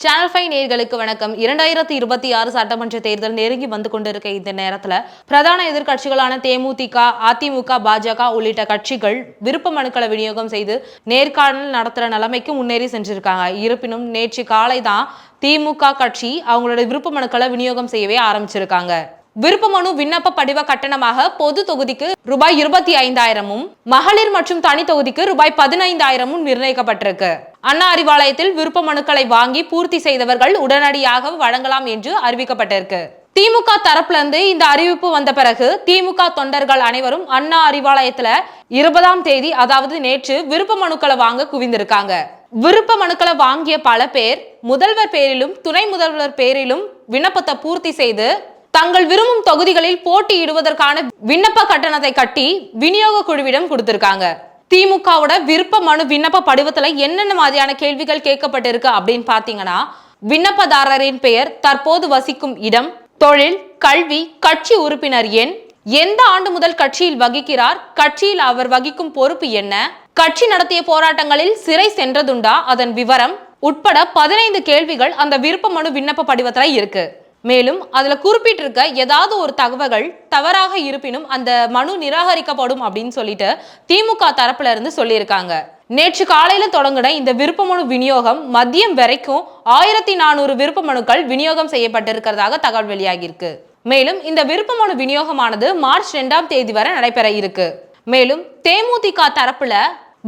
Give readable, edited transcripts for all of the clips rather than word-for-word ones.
Channel 5 நேயர்களுக்கு வணக்கம். 2026 சட்டமன்ற தேர்தல் நெருங்கி வந்து கொண்டிருக்க இந்த நேரத்துல பிரதான எதிர்க்கட்சிகளான தேமுதிக, அதிமுக, பாஜக உள்ளிட்ட கட்சிகள் விருப்ப மனுக்களை விநியோகம் செய்து நேர்காணல் நடத்துற நிலைமைக்கு முன்னேறி சென்றிருக்காங்க. இருப்பினும் நேற்று காலை தான் திமுக கட்சி அவங்களோட விருப்ப மனுக்களை விநியோகம் செய்யவே ஆரம்பிச்சிருக்காங்க. விருப்ப மனு விண்ணப்ப படிவ கட்டணமாக பொது தொகுதிக்கு ரூபாய் 25,000 மகளிர் மற்றும் தனி தொகுதிக்கு ரூபாய் 15,000 நிர்ணயிக்கப்பட்டிருக்கு. அண்ணா அறிவாலயத்தில் விருப்ப மனுக்களை வாங்கி பூர்த்தி செய்தவர்கள் உடனடியாக வழங்கலாம் என்று அறிவிக்கப்பட்டிருக்கு. திமுக தரப்புல இருந்து இந்த அறிவிப்பு வந்த பிறகு திமுக தொண்டர்கள் அனைவரும் அண்ணா அறிவாலயத்துல 20ஆம் தேதி அதாவது நேற்று விருப்ப மனுக்களை வாங்க குவிந்திருக்காங்க. விருப்ப மனுக்களை வாங்கிய பல பேர் முதல்வர் பேரிலும் துணை முதல்வர் பேரிலும் விண்ணப்பத்தை பூர்த்தி செய்து தங்கள் விரும்பும் தொகுதிகளில் போட்டியிடுவதற்கான விண்ணப்ப கட்டணத்தை கட்டி விநியோக குழுவிடம் கொடுத்திருக்காங்க. திமுகவோட விருப்ப மனு விண்ணப்ப படிவத்துல என்னென்ன மாதிரியான கேள்விகள் கேட்கப்பட்டிருக்கு அப்படின்னு பாத்தீங்கன்னா, விண்ணப்பதாரரின் பெயர், தற்போது வசிக்கும் இடம், தொழில், கல்வி, கட்சி உறுப்பினர் எண், எந்த ஆண்டு முதல் கட்சியில் வகிக்கிறார், கட்சியில் அவர் வகிக்கும் பொறுப்பு என்ன, கட்சி நடத்திய போராட்டங்களில் சிறை சென்றதுண்டா, அதன் விவரம் உட்பட 15 கேள்விகள் அந்த விருப்ப மனு விண்ணப்ப படிவத்துல இருக்கு. மேலும் அதுல குறிப்பிட்டிருக்க ஏதாவது ஒரு தகவல்கள் தவறாக இருப்பினும் அந்த மனு நிராகரிக்கப்படும் அப்படின்னு சொல்லிட்டு திமுக தரப்புல இருந்து சொல்லியிருக்காங்க. நேற்று காலையில தொடங்கின இந்த விருப்ப மனு விநியோகம் மதியம் வரைக்கும் 1400 விருப்ப மனுக்கள் விநியோகம் செய்யப்பட்டிருக்கிறதாக தகவல் வெளியாகியிருக்கு. மேலும் இந்த விருப்ப மனு விநியோகமானது மார்ச் 2ஆம் தேதி வரை நடைபெற இருக்கு. மேலும் தேமுதிக தரப்புல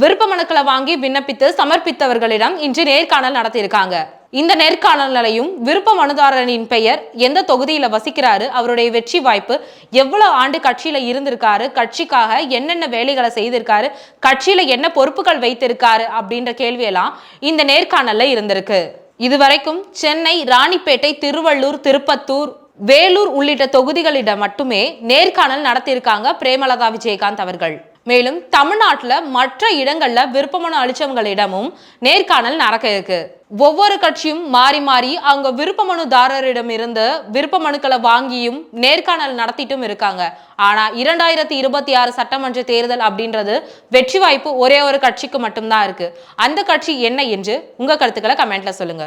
விருப்ப மனுக்களை வாங்கி விண்ணப்பித்து சமர்ப்பித்தவர்களிடம் இன்று நேர்காணல் நடத்தியிருக்காங்க. இந்த நேர்காணலையும் விருப்ப மனுதாரரின் பெயர், எந்த தொகுதியில வசிக்கிறாரு, அவருடைய வெற்றி வாய்ப்பு, எவ்வளவு ஆண்டு கட்சியில இருந்திருக்காரு, கட்சிக்காக என்னென்ன வேலைகளை செய்திருக்காரு, கட்சியில என்ன பொறுப்புகள் வைத்திருக்காரு அப்படின்ற கேள்வியெல்லாம் இந்த நேர்காணல்ல இருந்திருக்கு. இதுவரைக்கும் சென்னை, ராணிப்பேட்டை, திருவள்ளூர், திருப்பத்தூர், வேலூர் உள்ளிட்ட தொகுதிகளிடம் மட்டுமே நேர்காணல் நடத்தியிருக்காங்க பிரேமலதா விஜயகாந்த் அவர்கள். மேலும் தமிழ்நாட்டுல மற்ற இடங்கள்ல விருப்ப மனு அளிச்சவங்களிடமும் நேர்காணல் நடக்க இருக்கு. ஒவ்வொரு கட்சியும் மாறி மாறி அவங்க விருப்ப மனுதாரரிடம் இருந்து விருப்ப மனுக்களை வாங்கியும் நேர்காணல் நடத்திட்டும் இருக்காங்க. ஆனா 2026 சட்டமன்ற தேர்தல் அப்படின்றது வெற்றி வாய்ப்பு ஒரே ஒரு கட்சிக்கு மட்டும்தான் இருக்கு. அந்த கட்சி என்ன என்று உங்க கருத்துக்களை கமெண்ட்ல சொல்லுங்க.